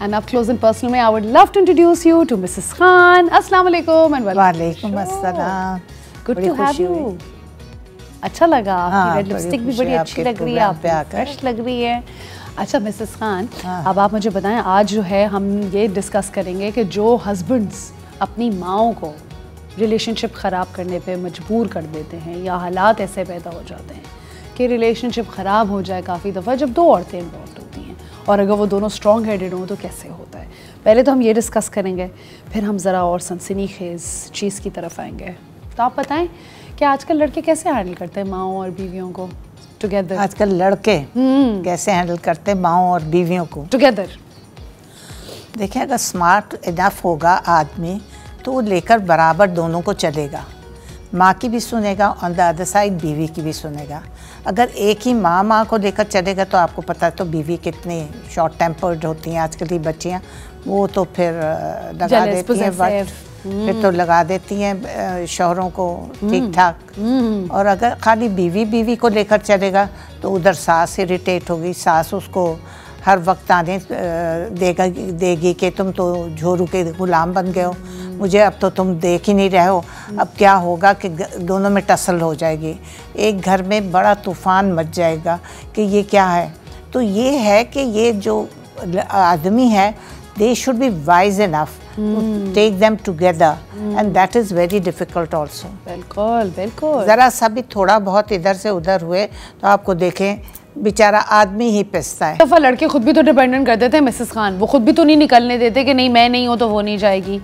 And up close and personal में I would love to introduce you to Mrs. Khan. Assalamu alaikum and welcome. वालेकुम अस्सलाम. Good to have you. अच्छा लगा, आपकी red lipstick भी बड़ी अच्छी लग रही है, आप फ्रेश लग रही है. अच्छा मिसेस खान, अब आप मुझे बताएं, आज जो है हम ये डिस्कस करेंगे कि जो हस्बैंड्स अपनी माओं को रिलेशनशिप ख़राब करने पे मजबूर कर देते हैं या हालात ऐसे पैदा हो जाते हैं कि रिलेशनशिप ख़राब हो जाए काफ़ी दफ़ा जब दो औरतें इन्वॉल्व होती हैं, और अगर वो दोनों स्ट्रॉन्ग हेडेड हों तो कैसे होता है. पहले तो हम ये डिस्कस करेंगे, फिर हम ज़रा और सनसनीखेज़ चीज़ की तरफ आएंगे. तो आप बताएं कि आजकल लड़के कैसे हैंडल करते हैं माओं और बीवियों को टुगेदर. आजकल लड़के कैसे हैंडल करते हैं माओं और बीवियों को टुगेदर. देखिए, अगर स्मार्ट इनफ होगा आदमी तो वो लेकर बराबर दोनों को चलेगा. माँ की भी सुनेगा, ऑन द अदर साइड बीवी की भी सुनेगा. अगर एक ही माँ को लेकर चलेगा तो आपको पता है तो बीवी कितनी शॉर्ट टेम्पर्ड होती हैं आजकल की बच्चियाँ. वो तो फिर लगा देती हैं फिर तो लगा देती हैं शौहरों को ठीक ठाक. और अगर खाली बीवी को लेकर चलेगा तो उधर सास इरिटेट होगी. सास उसको हर वक्त आने देगी कि तुम तो झोरू के गुलाम बन गए हो, मुझे अब तो तुम देख ही नहीं रहे हो. अब क्या होगा कि दोनों में टसल हो जाएगी, एक घर में बड़ा तूफ़ान मच जाएगा कि ये क्या है. तो ये है कि ये जो आदमी है, they should be wise enough to take them together and that is very difficult also. बिल्कुल बिल्कुल. ज़रा सा भी थोड़ा बहुत इधर से उधर हुए तो आपको देखें बेचारा आदमी ही पिसता है. दफ़ा लड़के खुद भी तो डिपेंडेंट कर देते हैं मिसेस खान. वो खुद भी तो नहीं निकलने देते कि नहीं मैं नहीं हूँ तो वो नहीं जाएगी,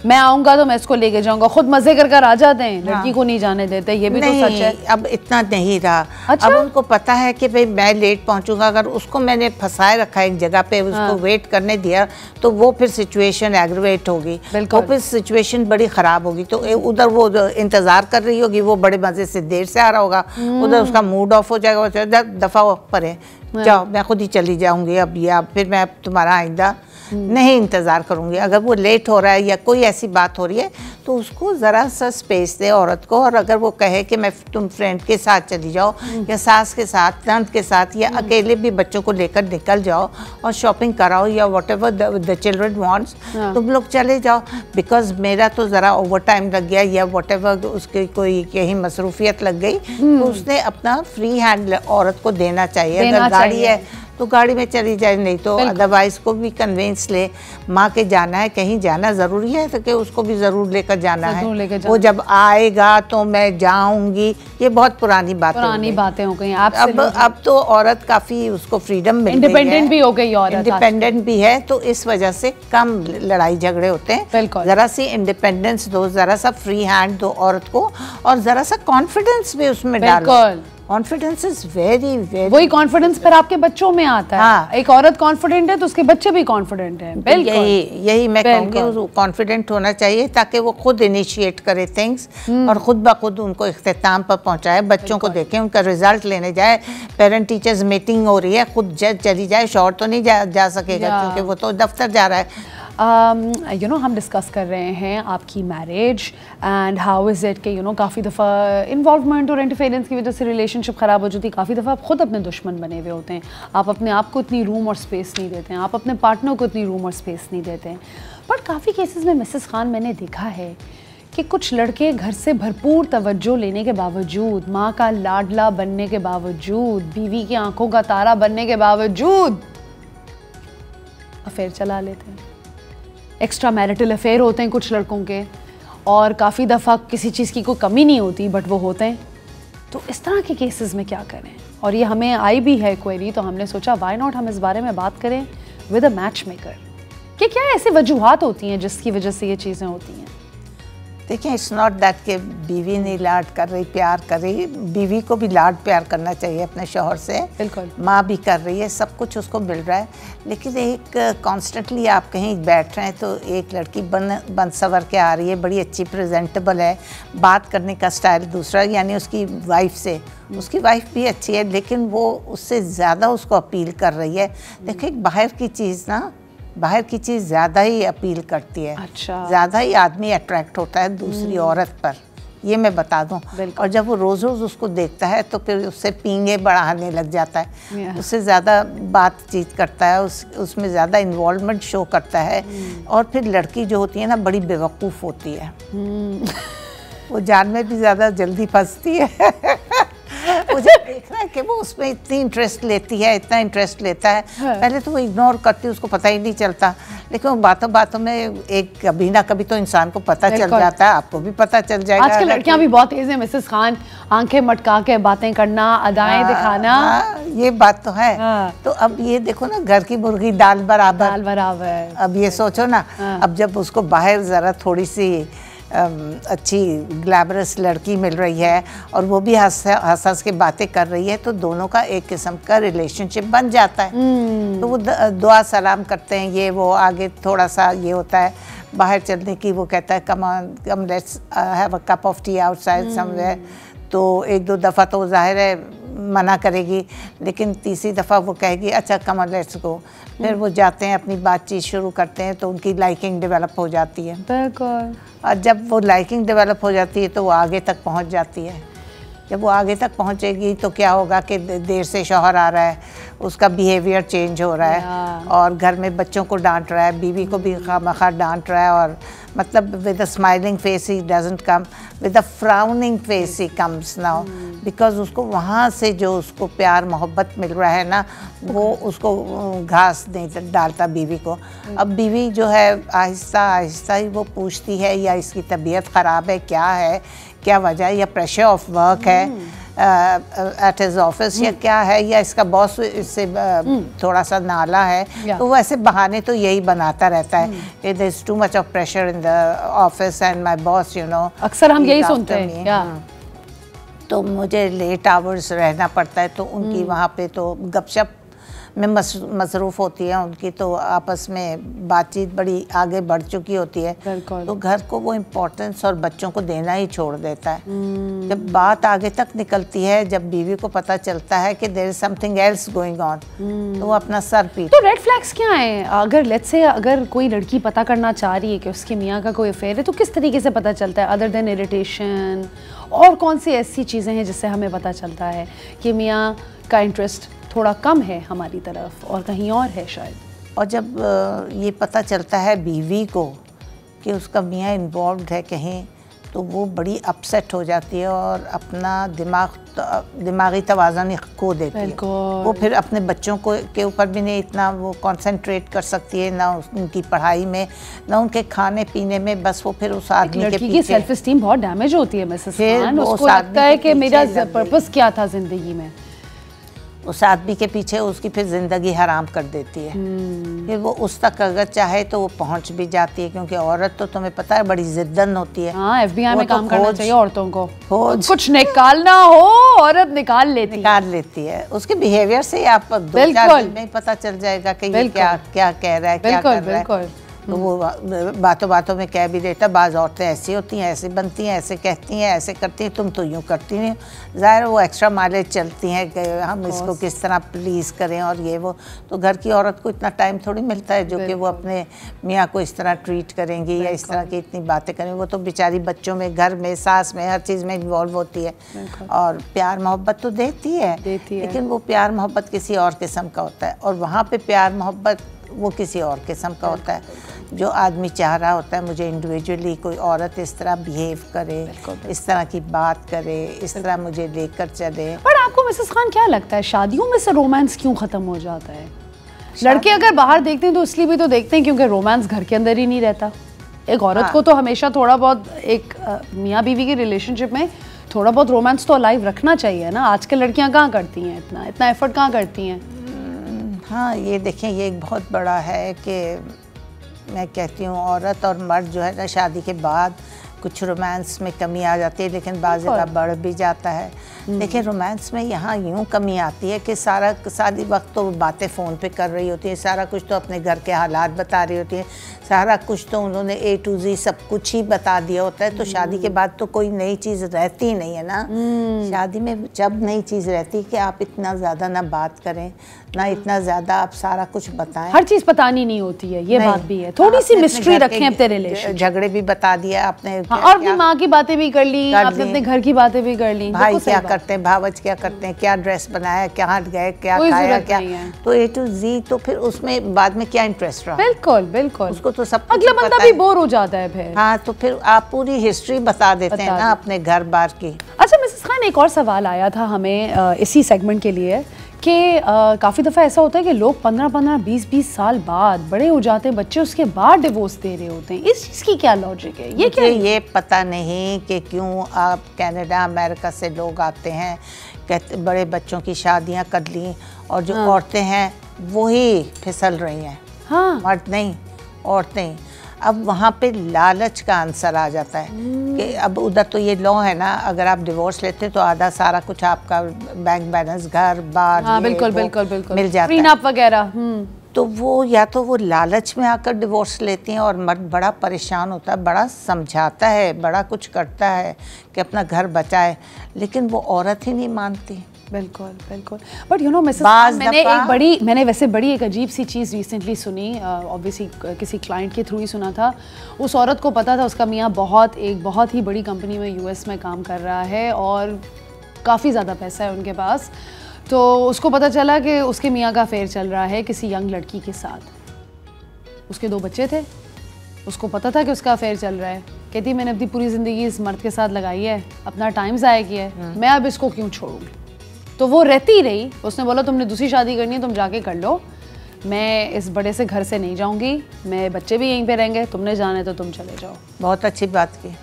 मैं आऊँगा तो मैं इसको लेके जाऊँगा. खुद मजे कर आ जाते हैं. हाँ. लड़की को नहीं जाने देते. ये भी तो सच है. अब इतना नहीं रहा. अच्छा? अब उनको पता है कि भाई मैं लेट पहुँचूंगा. अगर उसको मैंने फंसाए रखा है एक जगह पे, उसको वेट करने दिया तो वो फिर सिचुएशन एग्रवेट होगी, तो फिर सिचुएशन बड़ी ख़राब होगी. तो उधर वो इंतज़ार कर रही होगी, वो बड़े मज़े से देर से आ रहा होगा, उधर उसका मूड ऑफ हो जाएगा. दफ़ा पर है, जाओ मैं खुद ही चली जाऊँगी अब, या फिर मैं तुम्हारा आइंदा नहीं इंतज़ार करूँगी. अगर वो लेट हो रहा है या कोई ऐसी बात हो रही है तो उसको ज़रा सा स्पेस दे औरत को. और अगर वो कहे कि मैं तुम फ्रेंड के साथ चली जाओ या सास के साथ, नंद के साथ, या अकेले भी बच्चों को लेकर निकल जाओ और शॉपिंग कराओ या what ever the children wants, तुम लोग चले जाओ. बिकॉज मेरा तो ज़रा ओवर टाइम लग गया या वॉट एवर उसकी कोई कहीं मसरूफियत लग गई, तो उसने अपना फ्री हैंड औरत को देना चाहिए. अगर गाड़ी है तो गाड़ी में चली जाए, नहीं तो अदरवाइज को भी कन्वेंस ले. माँ के जाना है, कहीं जाना ज़रूरी है तो कि उसको भी ज़रूर लेकर जाना है. वो जब आएगा तो मैं जाऊंगी, ये बहुत पुरानी बातें हो गई. अब तो औरत काफ़ी उसको फ्रीडम मिल गई है, इंडिपेंडेंट भी हो गई औरत, इंडिपेंडेंट भी है. तो इस वजह से कम लड़ाई झगड़े होते हैं. ज़रा सी इंडिपेंडेंस दो, ज़रा सा फ्री हैंड दो औरत को, और ज़रा सा कॉन्फिडेंस भी उसमें डालो. कॉन्फिडेंस इज वेरी वेरी, वही कॉन्फिडेंस पर आपके बच्चों में आता है. हाँ. एक औरत कॉन्फिडेंट है तो उसके बच्चे भी कॉन्फिडेंट हैं. यही मैं कहूँगी, कॉन्फिडेंट होना चाहिए ताकि वो खुद इनिशिएट करे थिंग्स और खुद ब खुद उनको इख्तिताम पर पहुँचाए. बच्चों को देखें, उनका रिजल्ट लेने जाए. पेरेंट टीचर्स मीटिंग हो रही है, खुद चली जाए. शौहर तो नहीं जा सकेगा क्योंकि वो तो दफ्तर जा रहा है. हम डिस्कस कर रहे हैं आपकी marriage and how is it कि काफ़ी दफ़ा इन्वॉल्वमेंट और इंटरफेरेंस की वजह से रिलेशनशिप ख़राब हो जाती है. काफ़ी दफ़ा आप खुद अपने दुश्मन बने हुए होते हैं. आप अपने आप को इतनी रूम और स्पेस नहीं देते हैं, आप अपने पार्टनर को इतनी रूम और स्पेस नहीं देते हैं. बट काफ़ी केसेस में मिसेस खान मैंने देखा है कि कुछ लड़के घर से भरपूर तवज्जो लेने के बावजूद, माँ का लाडला बनने के बावजूद, बीवी की आंखों का तारा बनने के बावजूद अफेयर चला लेते हैं. एक्स्ट्रा मैरिटल अफेयर होते हैं कुछ लड़कों के, और काफ़ी दफ़ा किसी चीज़ की कोई कमी नहीं होती बट वो होते हैं. तो इस तरह के केसेस में क्या करें? और ये हमें आई भी है क्वेरी, तो हमने सोचा व्हाई नॉट हम इस बारे में बात करें विद अ मैच मेकर कि क्या ऐसी वजूहात होती हैं जिसकी वजह से ये चीज़ें होती हैं. देखिए, इट्स नॉट दैट कि बीवी नहीं लाड कर रही, प्यार कर रही. बीवी को भी लाड प्यार करना चाहिए अपने शौहर से. बिल्कुल. माँ भी कर रही है, सब कुछ उसको मिल रहा है. लेकिन एक कॉन्स्टेंटली आप कहीं बैठ रहे हैं तो एक लड़की बन सवर के आ रही है, बड़ी अच्छी प्रेजेंटेबल है, बात करने का स्टाइल दूसरा, यानी उसकी वाइफ से, उसकी वाइफ भी अच्छी है लेकिन वो उससे ज़्यादा उसको अपील कर रही है. देखिए, बाहर की चीज़ ज़्यादा ही अपील करती है. अच्छा. ज़्यादा ही आदमी अट्रैक्ट होता है दूसरी औरत पर. ये मैं बता दूं। और जब वो रोज़ रोज़ उसको देखता है तो फिर उससे पींगे बढ़ाने लग जाता है, उससे ज़्यादा बातचीत करता है, उसमें ज़्यादा इन्वॉल्वमेंट शो करता है। और फिर लड़की जो होती है ना बड़ी बेवकूफ़ होती है, वो जान में भी ज़्यादा जल्दी फंसती है। मुझे देख रहा है कि वो उसमें इतनी इंटरेस्ट लेती है, इतना इंटरेस्ट लेता है। पहले तो वो इग्नोर करती है, उसको पता ही नहीं चलता, लेकिन वो बातों बातों में एक कभी ना कभी तो इंसान को पता चल जाता है। आपको भी पता चल जाएगा। आजकल लड़कियां भी बहुत तेज हैं मिसेस खान, आंखें मटका के बातें करना, अदाएं दिखाना। ये बात तो है। तो अब ये देखो ना, घर की मुर्गी दाल बराबर। अब ये सोचो ना, अब जब उसको बाहर जरा थोड़ी सी अच्छी ग्लैमरस लड़की मिल रही है और वो भी हंस के बातें कर रही है, तो दोनों का एक किस्म का रिलेशनशिप बन जाता है। तो वो दुआ सलाम करते हैं, ये वो आगे थोड़ा सा ये होता है बाहर चलने की। वो कहता है come let's have a cup of T outside somewhere. तो एक दो दफ़ा तो जाहिर है मना करेगी, लेकिन तीसरी दफ़ा वो कहेगी अच्छा कम ऑन लेट्स गो। फिर वो जाते हैं, अपनी बातचीत शुरू करते हैं, तो उनकी लाइकिंग डेवलप हो जाती है। बिल्कुल। और जब वो लाइकिंग डेवलप हो जाती है तो वो आगे तक पहुंच जाती है। जब वो आगे तक पहुंचेगी तो क्या होगा कि देर से शौहर आ रहा है, उसका बिहेवियर चेंज हो रहा है और घर में बच्चों को डांट रहा है, बीवी को भी खामखा डांट रहा है। और मतलब विद अ स्माइलिंग फेस ही doesn't come, with a frowning face ही कम्स नाउ, बिकॉज उसको वहाँ से जो उसको प्यार मोहब्बत मिल रहा है ना, वो उसको घास नहीं डालता बीवी को। अब बीवी जो है आहिस्ता आहिस्ता ही वो पूछती है या इसकी तबीयत ख़राब है, क्या है, क्या वजह, या प्रेशर ऑफ वर्क है एट हिज ऑफिस, या क्या है, या इसका बॉस इससे थोड़ा सा नाला है। तो वैसे बहाने तो यही बनाता रहता है कि there is too much of pressure in the office and my boss you know. अक्सर हम यही सुनते हैं। तो मुझे लेट आवर्स रहना पड़ता है, तो उनकी वहाँ पे तो गपशप में मसरूफ़ होती है उनकी, तो आपस में बातचीत बड़ी आगे बढ़ चुकी होती है। तो घर को वो इम्पोर्टेंस और बच्चों को देना ही छोड़ देता है। जब बात आगे तक निकलती है, जब बीवी को पता चलता है कि there is something else going on, तो वो अपना सर पीट। तो रेड फ्लैग्स क्या हैं? अगर लेट्स से अगर कोई लड़की पता करना चाह रही है कि उसके मियाँ का कोई अफेयर है, तो किस तरीके से पता चलता है अदर देन इरिटेशन? और कौन सी ऐसी चीज़ें हैं जिससे हमें पता चलता है कि मियाँ का इंटरेस्ट थोड़ा कम है हमारी तरफ और कहीं और है शायद? और जब ये पता चलता है बीवी को कि उसका मियाँ इन्वॉल्व है कहीं, तो वो बड़ी अपसेट हो जाती है और अपना दिमागी तवाज़ुन खो देती है। वो फिर अपने बच्चों को के ऊपर भी नहीं इतना वो कंसंट्रेट कर सकती है, ना उनकी पढ़ाई में, ना उनके खाने पीने में। बस वो फिर उस आदमी के पीछे, की सेल्फ एस्टीम बहुत डैमेज होती है मिसेस खान। उसको लगता है कि मेरा पर्पस क्या था ज़िंदगी में, उस आदमी के पीछे उसकी फिर ज़िंदगी हराम कर देती है। फिर वो उस तक अगर चाहे तो वो पहुंच भी जाती है, क्योंकि औरत तो तुम्हें पता है बड़ी जिद्दन होती है। हाँ, FBI में काम करना चाहिए औरतों को, कुछ निकालना हो औरत निकाल लेती है। उसके बिहेवियर से आप 2-4 दिन में ही पता चल जाएगा कि ये क्या कह रहा है, क्या कर रहा है। तो वो बातों बातों में कह भी देता, बाज़ औरतें ऐसी होती हैं, ऐसी बनती हैं, ऐसे कहती हैं, ऐसे करती हैं, तुम तो यूँ करती नहीं। ज़ाहिर वो एक्स्ट्रा माइलेज चलती हैं कि हम इसको किस तरह प्लीज़ करें और ये वो। तो घर की औरत को इतना टाइम थोड़ी मिलता है जो कि वो अपने मियाँ को इस तरह ट्रीट करेंगी या इस तरह की इतनी बातें करेंगी। वो तो बेचारी बच्चों में, घर में, सास में, हर चीज़ में इन्वॉल्व होती है और प्यार मोहब्बत तो देती है, लेकिन वो प्यार मोहब्बत किसी और किस्म का होता है। और वहाँ पर प्यार मोहब्बत वो किसी और किस्म का होता है। जो आदमी चाह रहा होता है मुझे इंडिविजुअली कोई औरत इस तरह बिहेव करे, इस तरह की बात करे, इस तरह मुझे लेकर चले। पर आपको मिसेस खान क्या लगता है, शादियों में से रोमांस क्यों ख़त्म हो जाता है? लड़के अगर बाहर देखते हैं तो इसलिए भी तो देखते हैं क्योंकि रोमांस घर के अंदर ही नहीं रहता। एक औरत को तो हमेशा थोड़ा बहुत एक मियाँ बीवी के रिलेशनशिप में थोड़ा बहुत रोमांस तो अलाइव रखना चाहिए ना। आजकल लड़कियाँ कहाँ करती हैं, इतना एफर्ट कहाँ करती हैं? हाँ, ये देखें, ये एक बहुत बड़ा है कि मैं कहती हूँ औरत और मर्द जो है ना, शादी के बाद कुछ रोमांस में कमी आ जाती है, लेकिन बाज़ जगह बढ़ भी जाता है। देखिए रोमांस में यहाँ यूँ कमी आती है कि सारी वक्त तो बातें फ़ोन पे कर रही होती है, सारा कुछ तो अपने घर के हालात बता रही होती है, सारा कुछ तो उन्होंने A to Z सब कुछ ही बता दिया होता है। तो शादी के बाद तो कोई नई चीज़ रहती नहीं है ना। शादी में जब नई चीज़ रहती है कि आप इतना ज़्यादा ना बात करें, ना इतना ज़्यादा आप सारा कुछ बताएं। हर चीज़ बतानी नहीं होती है, ये बात भी है। थोड़ी सी मिस्ट्री रखें अपने रिलेशन, झगड़े भी बता दिया आपने, और अपनी माँ की बातें भी कर ली, आपने अपने घर की बातें भी कर ली, भाई क्या करते हैं, भावच क्या करते हैं, क्या ड्रेस बनाया, कहाँ गए, क्या खाया, क्या, तो A to Z। तो फिर उसमें बाद में क्या इंटरेस्ट रहा? बिल्कुल बिल्कुल, उसको तो सब अगला बंदा भी बोर हो जाता है फिर। हाँ, तो फिर आप पूरी हिस्ट्री बता देते हैं ना अपने घर बार की। अच्छा मिसेस खान, एक और सवाल आया था हमें इसी सेगमेंट के लिए कि काफ़ी दफ़ा ऐसा होता है कि लोग 15-15, 20-20 साल बाद बड़े हो जाते हैं बच्चे, उसके बाद डिवोर्स दे रहे होते हैं। इस चीज़ की क्या लॉजिक है? ये क्या है? ये पता नहीं कि क्यों आप कनाडा अमेरिका से लोग आते हैं, कहते बड़े बच्चों की शादियां कर ली, और जो औरतें हैं वही फिसल रही हैं। हाँ, मर्द नहीं, औरतें। अब वहाँ पे लालच का आंसर आ जाता है कि अब उधर तो ये लॉ है ना, अगर आप डिवोर्स लेते तो आधा सारा कुछ आपका बैंक बैलेंस, घर बार, हाँ, बिल्कुल बिल्कुल बिल्कुल मिल जाता प्रीनअप वगैरह। तो वो या तो वो लालच में आकर डिवोर्स लेती हैं, और मर्द बड़ा परेशान होता है, बड़ा समझाता है, बड़ा कुछ करता है कि अपना घर बचाए, लेकिन वो औरत ही नहीं मानती। बिल्कुल बिल्कुल। बट यू नो मिसेस, मैंने वैसे बड़ी एक अजीब सी चीज़ रिसेंटली सुनी, ऑब्वियसली किसी क्लाइंट के थ्रू ही सुना था। उस औरत को पता था उसका मियाँ एक बहुत ही बड़ी कंपनी में US में काम कर रहा है और काफ़ी ज़्यादा पैसा है उनके पास। तो उसको पता चला कि उसके मियाँ का अफेयर चल रहा है किसी यंग लड़की के साथ। उसके 2 बच्चे थे, उसको पता था कि उसका अफेयर चल रहा है। कहती मैंने अपनी पूरी ज़िंदगी इस मर्द के साथ लगाई है, अपना टाइम ज़ाया किया है, मैं अब इसको क्यों छोड़ूँ? तो वो रहती रही। उसने बोला तुमने दूसरी शादी करनी है तुम जाके कर लो, मैं इस बड़े से घर से नहीं जाऊंगी, मैं बच्चे भी यहीं पे रहेंगे, तुमने जाना है तो तुम चले जाओ। बहुत अच्छी बात की।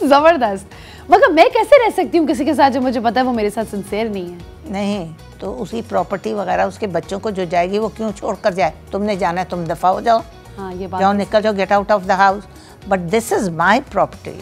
ज़बरदस्त। मगर मैं कैसे रह सकती हूँ किसी के साथ जो मुझे पता है वो मेरे साथ सिंसियर नहीं है? नहीं तो उसकी प्रॉपर्टी वगैरह उसके बच्चों को जो जाएगी वो क्यों छोड़ कर जाए? तुमने जाना है तुम दफ़ा हो जाओ। हाँ, ये बात जाओ, निकल जाओ, get out of the house. But this is my property,